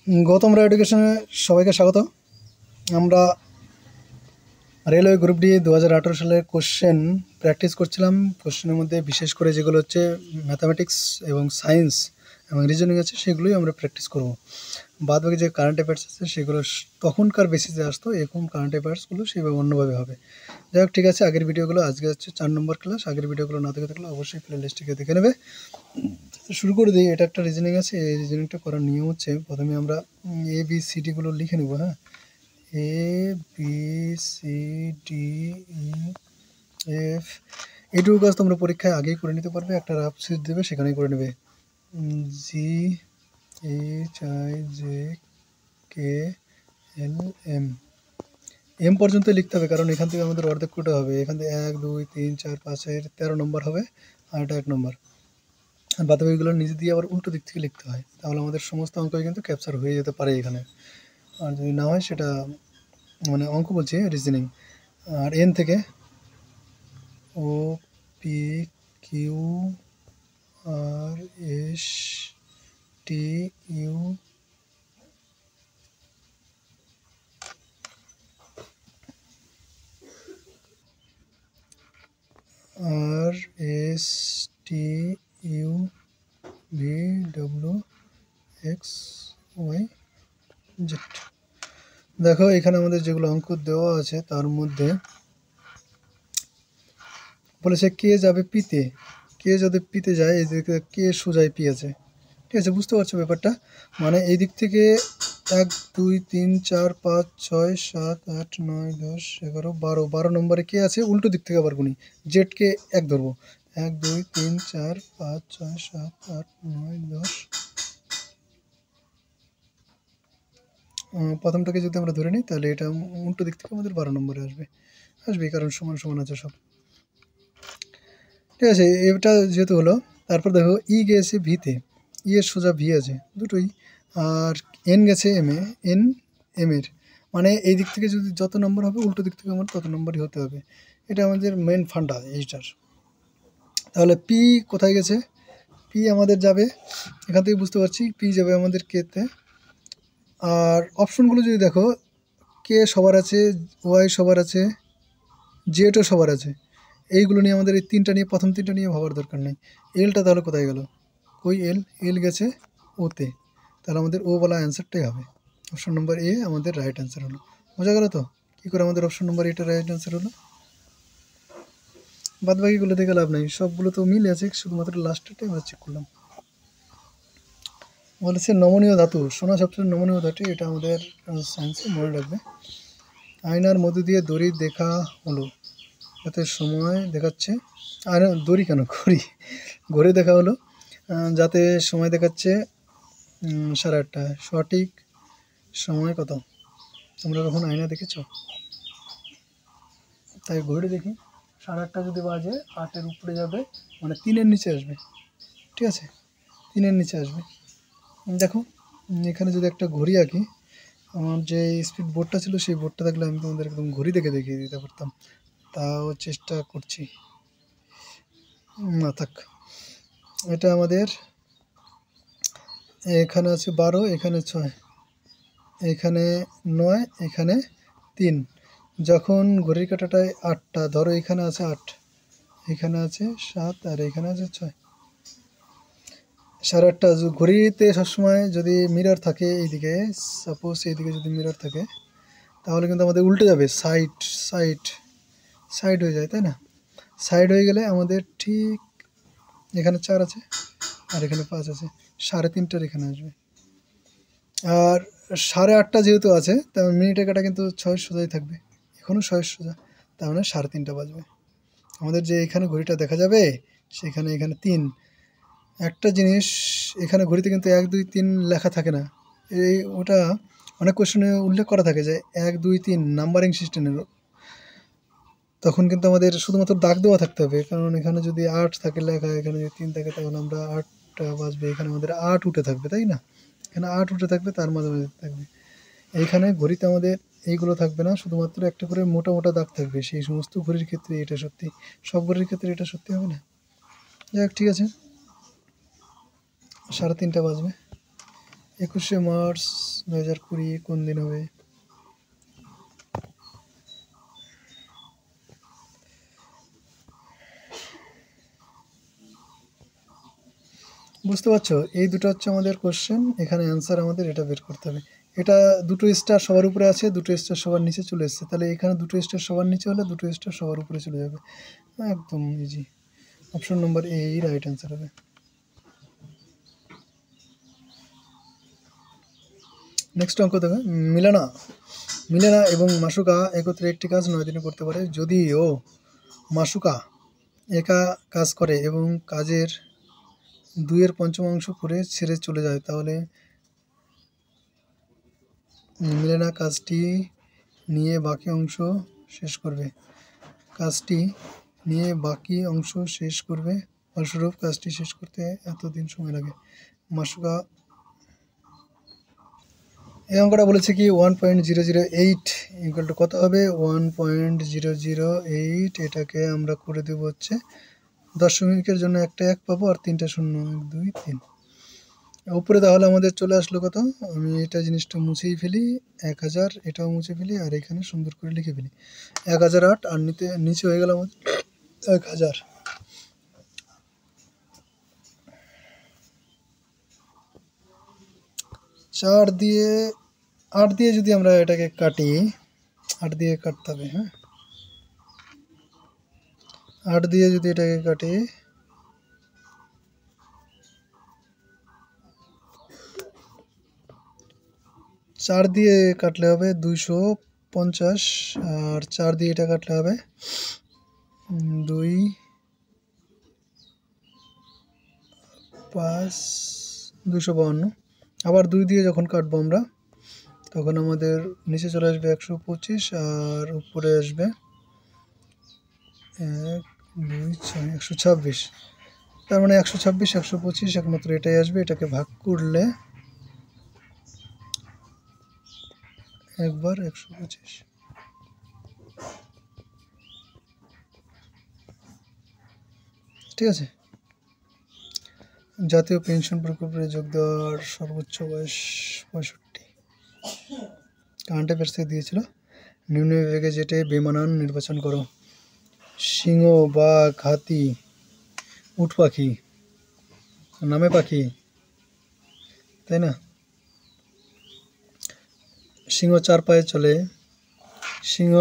গৌতম রায় এডুকেশনে সবাইকে স্বাগত। আমরা রেলওয়ে গ্রুপ ডি 2018 সালের কোশ্চেন প্র্যাকটিস করছিলাম। কোশ্চেনের মধ্যে বিশেষ করে যেগুলো হচ্ছে ম্যাথামেটিক্স এবং সায়েন্স এবং রিজনিং আছে সেগুলোই আমরা প্র্যাকটিস করব। বাদ বাকি যে কারেন্ট অ্যাফেয়ার্স আছে সেগুলো তখনকার বেসিসে আসতো, এখন কারেন্ট অ্যাফেয়ার্সগুলো সেভাবে অন্যভাবে হবে। যাই হোক, ঠিক আছে। আগের ভিডিওগুলো, আজকে হচ্ছে 4 নম্বর ক্লাস। আগের ভিডিওগুলো না দেখে থাকলে অবশ্যই প্লে লিস্টে দেখে নেবে। শুরু করে দিই। এটা একটা রিজনিং আছে। এই রিজনিংটা করার নিয়ম হচ্ছে প্রথমে আমরা ABCDগুলো লিখে নেব। হ্যাঁ, ABCDEF এইটুকু কাজ তোমরা পরীক্ষায় আগেই করে নিতে পারবে। একটা রাফ শিট দেবে, সেখানেই করে নেবে। GHIJKLM এম পর্যন্ত লিখতে হবে, কারণ এখান থেকে আমাদের অর্ধেক কোটা হবে। এখান থেকে 1 2 3 4 5 এর 13 নম্বর হবে, আর এটা 1 নম্বর। আর বাদবাকিগুলো নিজে দিয়ে আবার উল্টো দিক থেকে লিখতে হয়, তাহলে আমাদের সমস্ত অঙ্কই কিন্তু ক্যাপচার হয়ে যেতে পারে এখানে। আর যদি না হয় সেটা মানে অঙ্ক বলছি, রিজনিং। আর এন থেকে OPQRSTU RSTUVWXYZ। দেখো, এখানে আমাদের যেগুলো অঙ্ক দেওয়া আছে তার মধ্যে বলেছে কে যাবে পিতে। কে যদি পিতে যায়, এই দিকে কে সোজাই পি আছে। ঠিক আছে, বুঝতে পারছো ব্যাপারটা? মানে এই দিক থেকে 1 2 3 4 5 6 7 8 9 10 11 12 নম্বরে কে আছে, উল্টো দিক থেকে আবার গুনি। জেডকে 1 ধরবো। 1 2 3 4 5 6 7 8 9 10। প্রথমটাকে যদি আমরা ধরে নিই তাহলে এটা উল্টো দিক থেকে আমাদের 12 নম্বরে আসবে, কারণ সমান সমান আছে সব। ঠিক আছে, এটা যেহেতু হলো। তারপর দেখো ই গেছে ভিতে, ই এর সোজা ভি আছে দুটোই। আর এন গেছে এম এর, মানে এই দিক থেকে যদি যত নম্বর হবে উল্টো দিক থেকে আমার তত নম্বরই হতে হবে। এটা আমাদের মেন ফান্ডা এইটার। তাহলে পি কোথায় গেছে? পি আমাদের যাবে, এখান থেকে বুঝতে পারছি পি যাবে আমাদের কেতে। আর অপশনগুলো যদি দেখো, কে সবার আছে, ওয়াই সবার আছে, জেডও সবার আছে। এইগুলো নিয়ে আমাদের এই তিনটা নিয়ে, প্রথম তিনটা নিয়ে ভাবার দরকার নেই। এলটা তাহলে কোথায় গেল? ওই এল গেছে ওতে, তাহলে আমাদের ও বলা অ্যান্সারটাই হবে। অপশন নম্বর এ আমাদের রাইট অ্যান্সার হলো। বোঝা গেল তো কী করে আমাদের অপশন নম্বর এটা রাইট অ্যান্সার হলো? বাদবাকিগুলো দেখে লাভ নাই, সবগুলো তো মিলে আছে, শুধুমাত্র লাস্টেরটাই আমরা চেক করলাম। বলেছে নমনীয় ধাতু, সোনা সবচেয়ে নমনীয় ধাতু, এটা আমাদের সায়েন্সে মনে রাখবে। আয়নার মধ্য দিয়ে দড়ি দেখা হলো, যাতে সময় দেখাচ্ছে। আর দড়ি কেন, ঘড়ি দেখা হলো, যাতে সময় দেখাচ্ছে 8:30। সঠিক সময় কত? তোমরা কখন আয়না দেখেছ? তাই ঘড়ি দেখি, 8:30 যদি বাজে 8-এর উপরে যাবে, মানে 3-এর নিচে আসবে। ঠিক আছে, 3-এর নিচে আসবে। দেখো, এখানে যদি একটা ঘড়ি আঁকি, আমার যে স্পিড বোর্ডটা ছিল সেই বোর্ডটা থাকলে আমি তোমাদের একদম ঘড়ি দেখে দেখিয়ে দিতে পারতাম, তাও চেষ্টা করছি না থাক। এটা আমাদের এখানে আছে 12, এখানে 6, এখানে 9, এখানে 3। যখন ঘড়ির কাঁটাটায় 8টা, ধরো এখানে আছে 8, এখানে আছে 7, আর এখানে আছে 6, 8:30। ঘড়িতে সবসময় যদি মিরর থাকে এইদিকে, সাপোজ এইদিকে যদি মিরর থাকে, তাহলে কিন্তু আমাদের উল্টে যাবে, সাইড হয়ে যায়, তাই না? সাইড হয়ে গেলে আমাদের ঠিক এখানে 4 আছে আর এখানে 5 আছে, 3:30 এখানে আসবে। আর 8:30 যেহেতু আছে, তার মিনিটের কাটা কিন্তু 6 সোজাই থাকবে, এখনও 6 সোজা, তার মানে 3:30 বাজবে। আমাদের যে এখানে ঘড়িটা দেখা যাবে, সেখানে এখানে 3। একটা জিনিস, এখানে ঘড়িতে কিন্তু 1 2 3 লেখা থাকে না। ওটা অনেক কোশ্চেনে উল্লেখ করা থাকে যে 1 2 3 নাম্বারিং সিস্টেমের, তখন কিন্তু আমাদের শুধুমাত্র দাগ দেওয়া থাকতে হবে, কারণ এখানে যদি 8 থাকে লেখা, এখানে যদি 3 থাকে, তাহলে আমরা 8টা বাজবে, এখানে আমাদের 8 উঠে থাকবে, তাই না? এখানে 8 উঠে থাকবে, তার মাঝামাঝি থাকবে। এইখানে ঘড়িতে আমাদের এইগুলো থাকবে না, শুধুমাত্র একটা করে মোটা মোটা দাগ থাকবে। সেই সমস্ত ঘড়ির ক্ষেত্রে এটা সত্যি, সব ঘড়ির ক্ষেত্রে এটা সত্যি হবে না। যাই হোক, ঠিক আছে, 3:30 বাজবে। 21শে মার্চ 2020 কোন দিন হবে? বুঝতে পারছো? এই দুটো হচ্ছে আমাদের কোশ্চেন, এখানে অ্যান্সার আমাদের এটা বের করতে হবে। এটা দুটো স্টার সবার উপরে আছে, দুটো স্টার সবার নিচে চলে এসছে, তাহলে এখানে দুটো স্টার সবার নিচে হলে দুটো স্টার সবার উপরে চলে যাবে। একদম ইজি। অপশন নম্বর এ রাইট অ্যান্সার হবে। নেক্সট অঙ্ক দেখো, মিলেনা এবং মাসুকা একত্রে একটি কাজ 9 দিনে করতে পারে। যদিও মাসুকা একা কাজ করে এবং কাজের 2-এর পঞ্চমাংশ করে ছেড়ে চলে যায়, তাহলে মিলেনা কাজটি নিয়ে বাকি অংশ শেষ করবে। ফলস্বরূপ কাজটি শেষ করতে এতদিন সময় লাগে। মাসুকা এই অঙ্কটা বলেছে কি 1.008 ইকুয়াল টু কত হবে? 1.008। এটাকে আমরা করে দেবো হচ্ছে দশমিকের জন্য একটা 1 পাবো আর 3টা শূন্য, 1 2 3 উপরে। তাহলে আমাদের চলে আসলো কত? আমি এটা জিনিসটা মুছেই ফেলি, 1000, এটাও মুছে ফেলি আর এখানে সুন্দর করে লিখে ফেলি 1008, আর নিচে হয়ে গেল আমাদের 1000। 8 দিয়ে যদি আমরা এটাকে কাটি, 8 দিয়ে কাটতে হবে, হ্যাঁ 8 দিয়ে যদি এটাকে কাটি, 4 দিয়ে কাটলে হবে 250, আর 4 দিয়ে এটা কাটলে হবে 2 5 252। আবার 2 দিয়ে যখন কাটবো আমরা, তখন আমাদের নিচে চলে আসবে 125 আর উপরে আসবে 1 2 6 126। তার মানে 126 125 একমাত্র এটাই আসবে। এটাকে ভাগ করলে একবার 125। ঠিক আছে। জাতীয় পেনশন প্রকল্পে যোগ দেওয়ার সর্বোচ্চ বয়স 65। কারেন্ট অ্যাফেয়ার্স থেকে দিয়েছিল। নিম্ন বিভাগে যেটে বেমানান নির্বাচন করো। সিংহ, বাঘ, হাতি, উট পাখি, নামে পাখি, তাই না? সিংহ 4 পায়ে চলে, সিংহ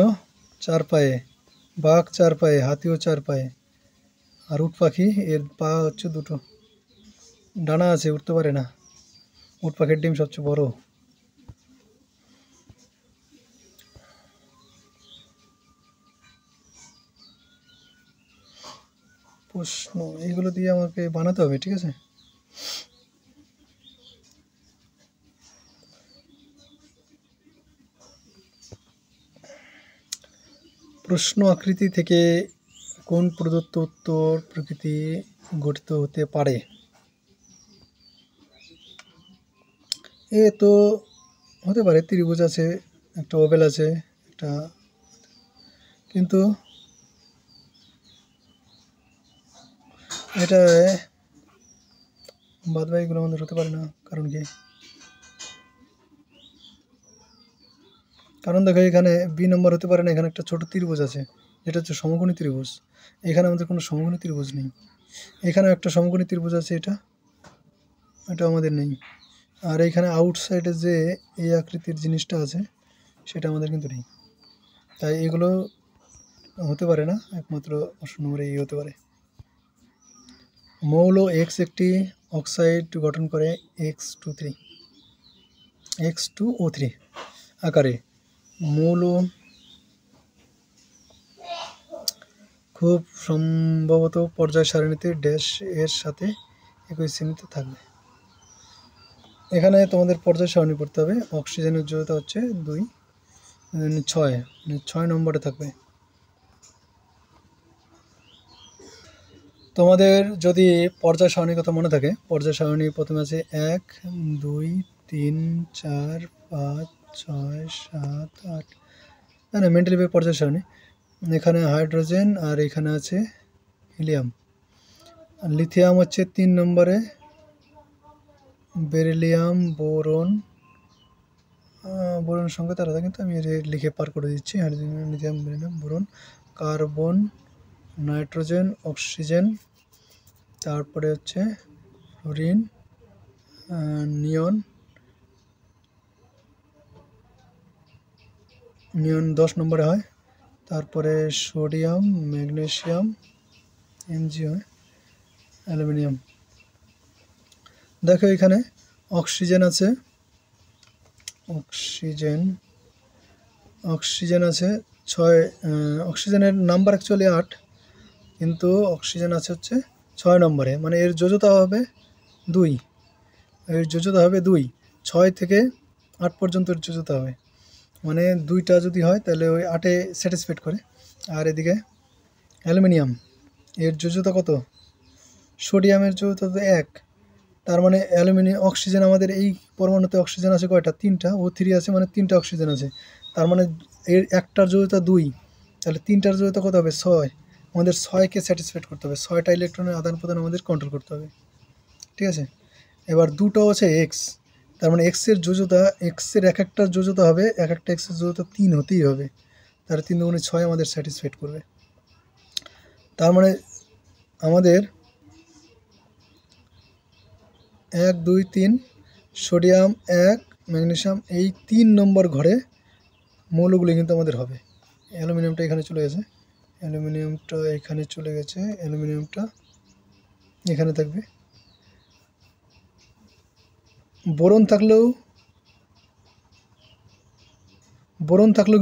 4 পায়ে, বাঘ 4 পায়ে, হাতিও 4 পায়ে, আর উট পাখি এর পা হচ্ছে 2টো, ডানা আছে, উঠতে পারে না। উট পাখির ডিম সবচেয়ে বড়। প্রশ্ন এইগুলো দিয়ে আমাকে বানাতে হবে, ঠিক আছে? প্রশ্ন আকৃতি থেকে কোন প্রদত্ত উত্তর প্রকৃতি গঠিত হতে পারে? এ তো হতে পারে, ত্রিভুজ আছে, একটা ওভেল আছে, একটা, কিন্তু এটা বাদবাকিগুলো আমাদের হতে পারে না। কারণ কি? কারণ দেখো, এখানে বি নম্বর হতে পারে না, এখানে একটা ছোট ত্রিভুজ আছে যেটা হচ্ছে সমকোণী ত্রিভুজ। এখানে আমাদের কোনো সমকোণী ত্রিভুজ নেই। এখানে একটা সমকোণী ত্রিভুজ আছে, এটা আমাদের নেই। আর এইখানে আউটসাইডে যে এই আকৃতির জিনিসটা আছে সেটা আমাদের কিন্তু নেই। তাই এগুলো হতে পারে না, একমাত্র অপশন নম্বরে এই হতে পারে। মৌল এক্স একটি অক্সাইড গঠন করে X2O3 আকারে। মৌল খুব সম্ভবত পর্যায় সারণীতে ড্যাশ এর সাথে একই শ্রেণীতে থাকবে। এখানে তোমাদের পর্যায় সারণী করতে হবে। অক্সিজেনের উজ্জ্বলতা হচ্ছে 2 6 নম্বরে থাকবে। তোমাদের যদি পর্যায় সারণীর কথা মনে থাকে, পর্যায় সারণী প্রথমে আছে 1 2 3 4 5 6 7 8, না মেন্টালি পর্যায় সারণী। এখানে হাইড্রোজেন আর এখানে আছে হিলিয়াম। লিথিয়াম হচ্ছে 3 নম্বরে, বেরিলিয়াম, বোরন, বোরন সঙ্গে তারা, কিন্তু আমি লিখে পার করে দিচ্ছি। Hydrogen, lithium, beryllium, boron, carbon, nitrogen, oxygen, তারপরে হচ্ছে ফ্লোরিন, নিয়ন, নিয়ন 10 নম্বরে হয়। তারপরে সোডিয়াম, ম্যাগনেসিয়াম, এমজি হয়, অ্যালুমিনিয়াম। দেখো এখানে অক্সিজেন আছে, অক্সিজেন আছে 6। অক্সিজেনের নাম্বার অ্যাকচুয়ালি 8, কিন্তু অক্সিজেন আছে হচ্ছে 6 নম্বরে, মানে এর যোজ্যতা হবে 2। এর যোজ্যতা হবে 2, 6 থেকে 8 পর্যন্ত এর যোজ্যতা হবে, মানে 2টা যদি হয় তাহলে ওই 8-এ স্যাটিসফাইড করে। আর এদিকে অ্যালুমিনিয়াম, এর যোজ্যতা কত? সোডিয়ামের যোজ্যতা তো 1, তার মানে অক্সিজেন, আমাদের এই পরমাণুতে অক্সিজেন আছে কয়টা? 3টা, O3 আছে, মানে 3টা অক্সিজেন আছে। তার মানে এর একটার যোজ্যতা 2, তাহলে 3টার যোজ্যতা কত হবে? 6। আমাদের 6কে স্যাটিসফাইড করতে হবে, 6টা ইলেকট্রনের আদান প্রদান আমাদের কন্ট্রোল করতে হবে, ঠিক আছে। এবার দুটো আছে এক্স, তার মানে এক্সের যোজ্যতা, এক্সের এক একটার যোজ্যতা হবে, এক একটা এক্সের যোজ্যতা 3 হতেই হবে, তাহলে 3 দুগুণে 6 আমাদের স্যাটিসফাইড করবে। তার মানে আমাদের 1 2 3 সোডিয়াম 1, ম্যাগনেসিয়াম, এই 3 নম্বর ঘরে মৌলগুলি কিন্তু আমাদের হবে। অ্যালুমিনিয়ামটা এখানে চলে গেছে, অ্যালুমিনিয়ামটা এখানে চলে গেছে, অ্যালুমিনিয়ামটা এখানে থাকবে। বোরন থাকলেও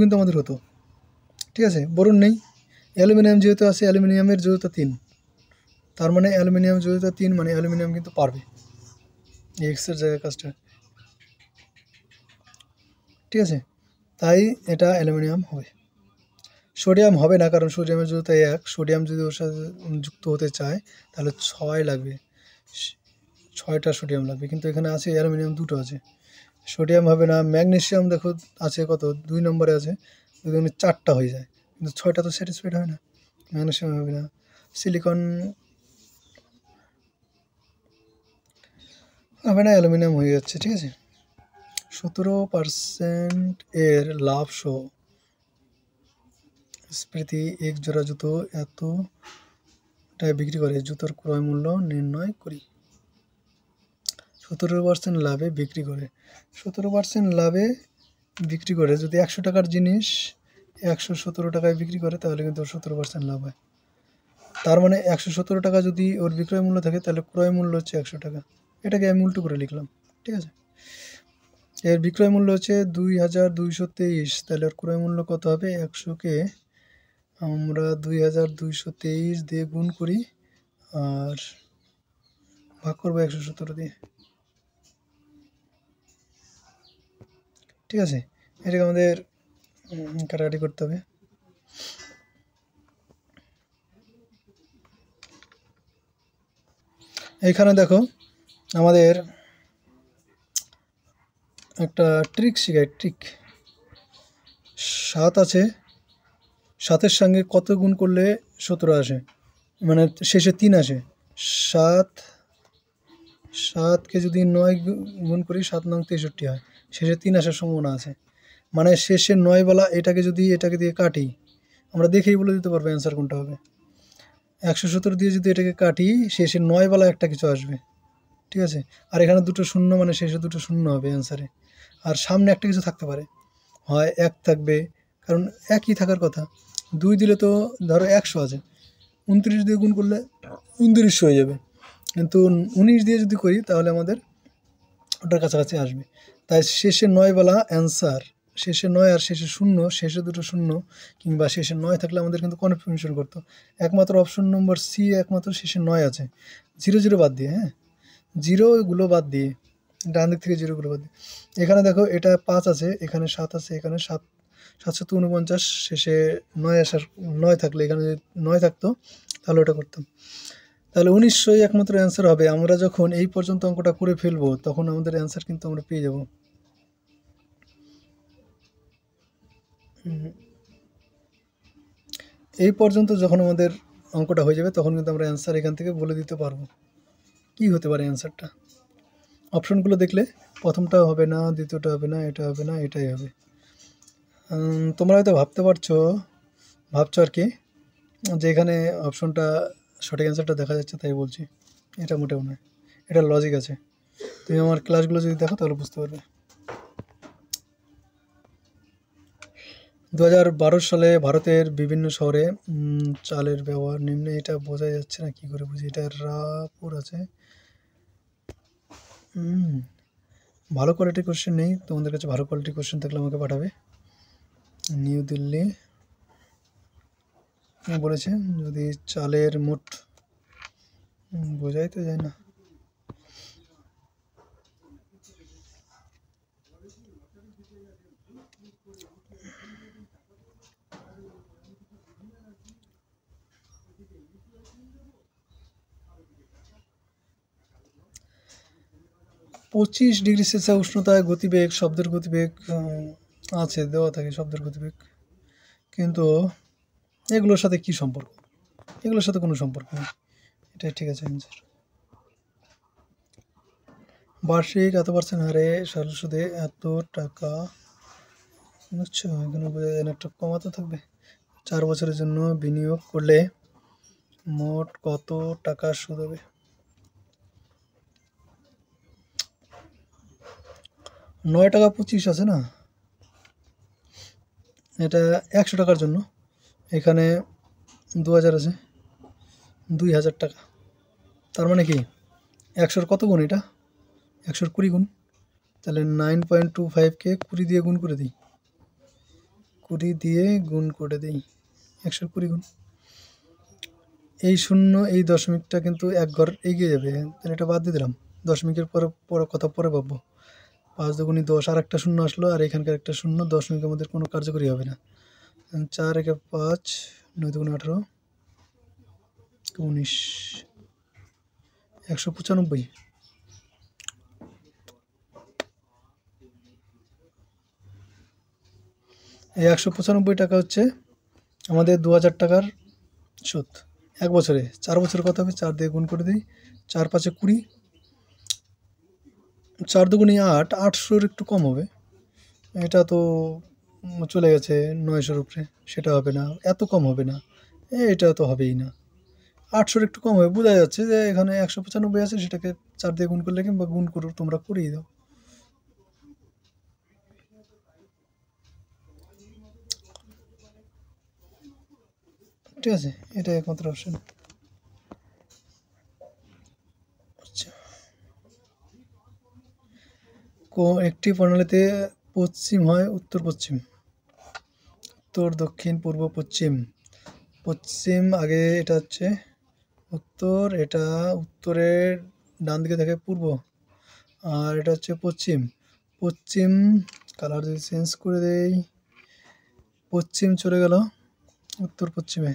কিন্তু আমাদের হতো, ঠিক আছে। বোরন নেই, অ্যালুমিনিয়াম যেহেতু আছে, অ্যালুমিনিয়ামের যোজ্যতা 3, তার মানে অ্যালুমিনিয়াম যোজ্যতা 3, মানে অ্যালুমিনিয়াম কিন্তু পারবে এক্সের জায়গায় কাজটা, ঠিক আছে। তাই এটা অ্যালুমিনিয়াম হবে। সোডিয়াম হবে না, কারণ সোডিয়ামের যোজ্যতা 1, সোডিয়াম যদি ওর সাথে যুক্ত হতে চায় তাহলে 6 লাগবে, 6টা সোডিয়াম লাগবে, কিন্তু এখানে আছে অ্যালুমিনিয়াম 2টো আছে, সোডিয়াম হবে না। ম্যাগনেসিয়াম দেখো আছে কত? 2 নম্বরে আছে, 4টা হয়ে যায়, কিন্তু 6টা তো স্যাটিসফাইড হয় না, ম্যাগনেসিয়াম হবে না। সিলিকন হবে না, অ্যালুমিনিয়াম হয়ে যাচ্ছে, ঠিক আছে। 17% এর লাভ সহ স্মৃতি এক জোড়া জুতো এতটায় বিক্রি করে, জুতোর ক্রয় মূল্য নির্ণয় করি। 17% লাভে বিক্রি করে, 17% লাভে বিক্রি করে, যদি 100 টাকার জিনিস 117 টাকায় বিক্রি করে তাহলে কিন্তু 17% লাভ হয়। তার মানে 117 টাকা যদি ওর বিক্রয় মূল্য থাকে, তাহলে ক্রয় মূল্য হচ্ছে 100 টাকা, এটাকে আমি উল্টো করে লিখলাম, ঠিক আছে। এর বিক্রয় মূল্য হচ্ছে 2223, তাহলে ওর ক্রয় মূল্য কত হবে? 100কে আমরা 2223 দিয়ে গুণ করি আর ভাগ করবো 117 দিয়ে, ঠিক আছে। এটাকে আমাদের কাটাকাটি করতে হবে। এইখানে দেখো আমাদের একটা ট্রিক শেখায়, ট্রিক। 7 আছে, 7-এর সঙ্গে কত গুণ করলে 17 আসে, মানে শেষে 3 আসে। 7কে যদি 9 গুণ করি, 7 9 63 হয়, শেষে 3 আসার সম্ভাবনা আছে, মানে শেষে 9 এটাকে যদি এটাকে দিয়ে কাটি, আমরা দেখেই বলে দিতে পারবো অ্যান্সার কোনটা হবে। 117 দিয়ে যদি এটাকে কাটি, শেষে 9 একটা কিছু আসবে, ঠিক আছে। আর এখানে দুটো শূন্য, মানে শেষে দুটো শূন্য হবে অ্যান্সারে, আর সামনে একটা কিছু থাকতে পারে, হয় 1 থাকবে, কারণ একই থাকার কথা। 2 দিলে তো ধরো 100 আছে, 29 দিয়ে গুণ করলে 2900 হয়ে যাবে, কিন্তু 19 দিয়ে যদি করি তাহলে আমাদের ওটার কাছাকাছি আসবে। তাই শেষে 9 অ্যান্সার, শেষে 9 আর শেষে শূন্য, শেষে দুটো শূন্য কিংবা শেষে 9 থাকলে আমাদের কিন্তু কনফিউশন করতো। একমাত্র অপশন নম্বর সি, একমাত্র শেষে 9 আছে, 0 বাদ দিয়ে, হ্যাঁ, 0গুলো বাদ দিয়ে, ডান দিক থেকে 0গুলো বাদ দিয়ে। এখানে দেখো এটা 5 আছে, এখানে 7 আছে, এখানে 749, শেষে 9 থাকলে, এখানে যদি 9 থাকতো তাহলে ওটা করতাম, তাহলে 1900 একমাত্র অ্যান্সার হবে। আমরা যখন এই পর্যন্ত অঙ্কটা করে ফেলবো তখন আমাদের অ্যান্সার কিন্তু আমরা পেয়ে যাব। এই পর্যন্ত যখন আমাদের অঙ্কটা হয়ে যাবে তখন কিন্তু আমরা অ্যান্সার এখান থেকে বলে দিতে পারবো কি হতে পারে অ্যান্সারটা। অপশনগুলো দেখলে প্রথমটাও হবে না, দ্বিতীয়টা হবে না, এটা হবে না, এটাই হবে। তোমরা হয়তো ভাবছো আর কি যে এখানে অপশনটা সঠিক অ্যান্সারটা দেখা যাচ্ছে তাই বলছি। এটা মোটেও নয়, এটা লজিক আছে। তুমি আমার ক্লাসগুলো যদি দেখো তাহলে বুঝতে পারবে। 2012 সালে ভারতের বিভিন্ন শহরে চালের ব্যবহার নিম্নে, এটা বোঝা যাচ্ছে না, কি করে বুঝি? এটা রাপুর আছে। ভালো কোয়ালিটির কোশ্চেন নেই, তোমাদের কাছে ভালো কোয়ালিটির কোশ্চেন থাকলে আমাকে পাঠাবে। নিউ দিল্লি বলেছে যদি চালের মোট বোঝাই তো যায় না। পঁচিশ ডিগ্রি সেলসিয়াস উষ্ণতায় গতিবেগ, শব্দের গতিবেগ আছে, দেওয়া থাকে শব্দের গতিবেগ, কিন্তু এগুলোর সাথে কি সম্পর্ক? এগুলোর সাথে কোনো সম্পর্ক নেই। এটাই ঠিক আছে অ্যান্সার। বার্ষিক এত % হারে সরল সুদে এত টাকা, বুঝছো? এখানে বোঝা যায় না, একটা কমাতে থাকবে। 4 বছরের জন্য বিনিয়োগ করলে মোট কত টাকা সুদ হবে? 9 টাকা 25 আছে না, এটা 100 টাকার জন্য। এখানে 2000 আছে, 2000 টাকা। তার মানে কি 100-র কত গুণ? এটা 100-র 20 গুণ। তাহলে 9.25কে 20 দিয়ে গুণ করে দিই, 20 দিয়ে গুণ করে দিই, 100-র 20 গুণ। এই শূন্য এই দশমিকটা কিন্তু এক ঘর এগিয়ে যাবে, তাহলে এটা বাদ দিয়ে দিলাম। দশমিকের পরে পরে কথা পরে পাবো। 5 দুগুণী 10, আর একটা শূন্য আসলো, আর এখানকার একটা শূন্য, দশমিকের মধ্যে কোনো কার্যকরী হবে না। 4 একে 5, 9 দুগুণে 18, 19, 195। এই 195 টাকা হচ্ছে আমাদের 2000 টাকার সুদ এক বছরে। 4 বছরে কত হবে? 4 দিয়ে গুণ করে দিই, 4 5-এ 20, 4 দুগুণে 8, 800-র একটু কম হবে। এটা তো চলে গেছে 900-র উপরে, সেটা হবে না, এত কম হবে না, এটা তো হবেই না। 800-র একটু কম হবে, বোঝা যাচ্ছে যে এখানে 195 আছে, সেটাকে 4 দিয়ে গুণ করলে কিংবা গুণ করো, তোমরা করিয়ে দাও। ঠিক আছে, এটাই একমাত্র অপশন। একটি প্রণালীতে পশ্চিম হয় উত্তর পশ্চিম, উত্তর দক্ষিণ পূর্ব পশ্চিম। পশ্চিম আগে, এটা হচ্ছে উত্তর, এটা উত্তরের ডান দিকে থাকে পূর্ব, আর এটা হচ্ছে পশ্চিম। পশ্চিম কালার যদি চেঞ্জ করে দেই, পশ্চিম চলে গেল উত্তর পশ্চিমে,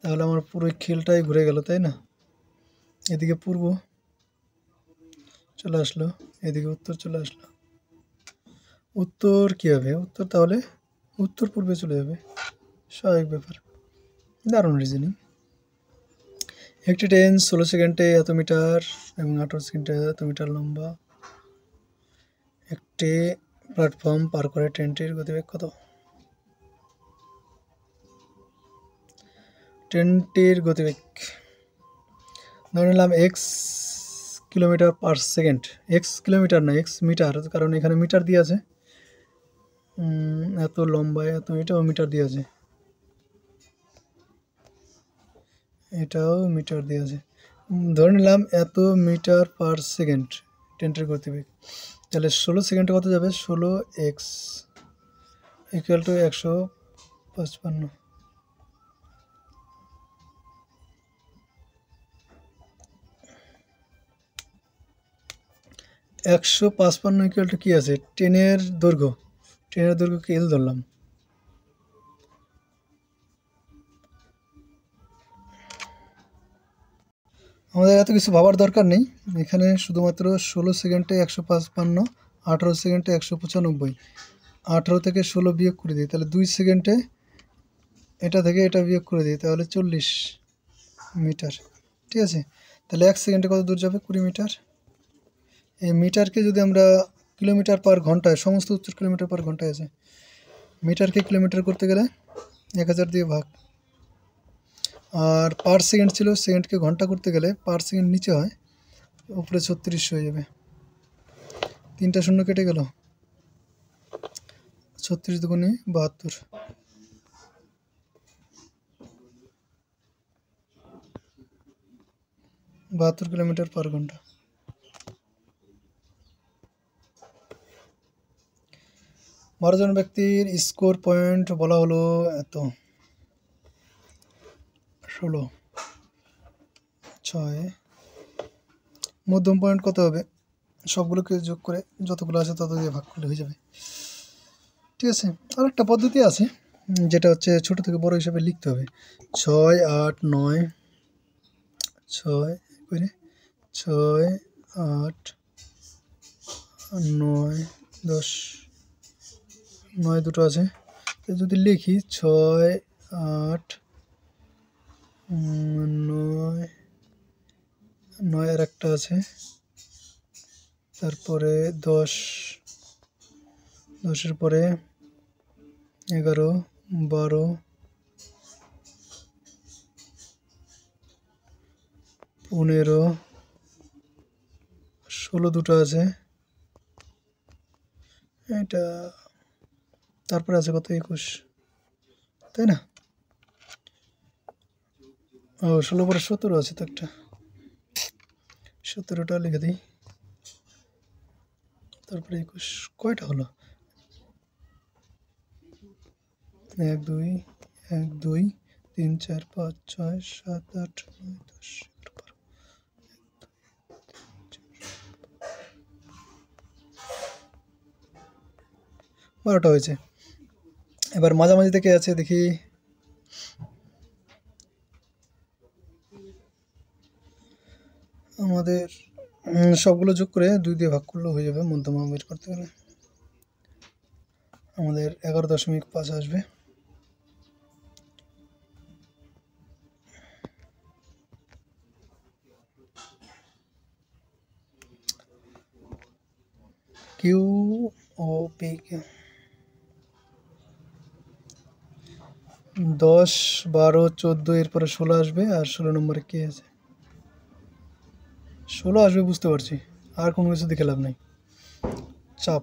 তাহলে আমার পুরো খেলটাই ঘুরে গেল, তাই না? এদিকে পূর্ব চলে আসলো, এদিকে উত্তর চলে আসলো। উত্তর কী হবে? উত্তর তাহলে উত্তর পূর্বে চলে যাবে, স্বাভাবিক ব্যাপার। দারুণ রিজনিং। একটি ট্রেন 16 সেকেন্ডে এত মিটার এবং 18 সেকেন্ডে এত মিটার লম্বা। একটি প্ল্যাটফর্ম পার করে ট্রেনটির গতিবেগ কত? ট্রেনটির গতিবেগ ধরে নিলাম x kilometre per second. X kilometre না, এক্স মিটার, কারণ এখানে মিটার দিয়ে আছে। এত লম্বা, এত, এটাও মিটার দিয়ে আছে, এটাও মিটার দিয়ে আছে। ধরে নিলাম এত মিটার পার সেকেন্ড ট্রেনটির গতিবেগ, তাহলে 16 সেকেন্ডে কত যাবে? 16x equal to 155। 155 equal to কী আছে? ট্রেনের দৈর্ঘ্য, ট্রেনের দৈর্ঘ্যকে এল ধরলাম। আমাদের এত কিছু ভাবার দরকার নেই, এখানে শুধুমাত্র 16 সেকেন্ডে 155, 18 সেকেন্ডে 195, 18 থেকে 16 বিয়োগ করে দিই, তাহলে 2 সেকেন্ডে এটা থেকে এটা বিয়োগ করে দিই, তাহলে 40 মিটার। ঠিক আছে, তাহলে 1 সেকেন্ডে কত দূর যাবে? 20 মিটার। এই মিটারকে যদি আমরা কিলোমিটার পার ঘন্টায়, সমস্ত উত্তর কিলোমিটার পার ঘন্টায় আছে, মিটারকে কিলোমিটার করতে গেলে 1000 দিয়ে ভাগ। আর পার সেকেন্ড ছিল, সেকেন্ডকে ঘন্টা করতে গেলে পার সেকেন্ড নিচে হয়, উপরে 36 হয়ে যাবে। 3টা শূন্য কেটে গেল, 36 দুগুণে 72, 72 কিলোমিটার পার ঘন্টা। বারোজন ব্যক্তির স্কোর পয়েন্ট বলা হলো এত, 16, 6, মধ্যম পয়েন্ট কত হবে, সবগুলোকে যোগ করে যতগুলো আছে তত দিয়ে ভাগ করলে হয়ে যাবে। ঠিক আছে, আর একটা পদ্ধতি আছে যেটা হচ্ছে ছোট থেকে বড় হিসাবে লিখতে হবে। 6, 8, 9, 6 করে 6, 8, 9, 10, 9 দুটো আছে, যদি লিখি 6, 8, 9, 9 আর একটা আছে, তারপরে 10, 10-এর পরে 11, 12, 15, 16 দুটো আছে, এটা তারপরে আছে কত, 21, তাই না? ও 16 পরে 17 আছে তো একটা, 17টা লিখে দিই, তারপরে 21, কয়টা হলো? 1, 2, 1, 2, 3, 4, 5, 6, 7, 8, 9, 10, 11, 12টা হয়েছে। এবার মাঝামাঝি থেকে আছে, দেখি আমাদের সবগুলো যোগ করে 2 দিয়ে ভাগ করলেও হয়ে যাবে। মধ্যমা বের করতে গেলে আমাদের 11.5 আসবে। কিউ ও পি, 10, 12, 14, এরপরে 16 আসবে, আর 16 নম্বরে কে আছে, 16 আসবে বুঝতে পারছি, আর কোনো কিছু দেখে লাভ নাই। চাপ,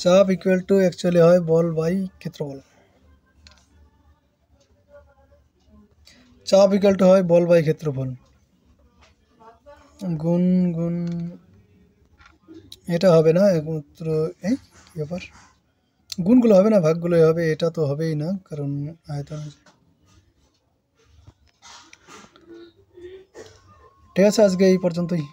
চাপ ইকুয়াল টু অ্যাকচুয়ালি হয় বল বাই ক্ষেত্রফল। চাপ ইকুয়াল টু হয় বল বাই ক্ষেত্রফল, গুণ গুণ, এটা হবে না একমাত্র, এই কি ব্যাপার, গুণগুলো হবে না, ভাগগুলোই হবে, এটা তো হবেই না কারণ আয়তন আছে। ঠিক আছে, আজকে এই পর্যন্তই।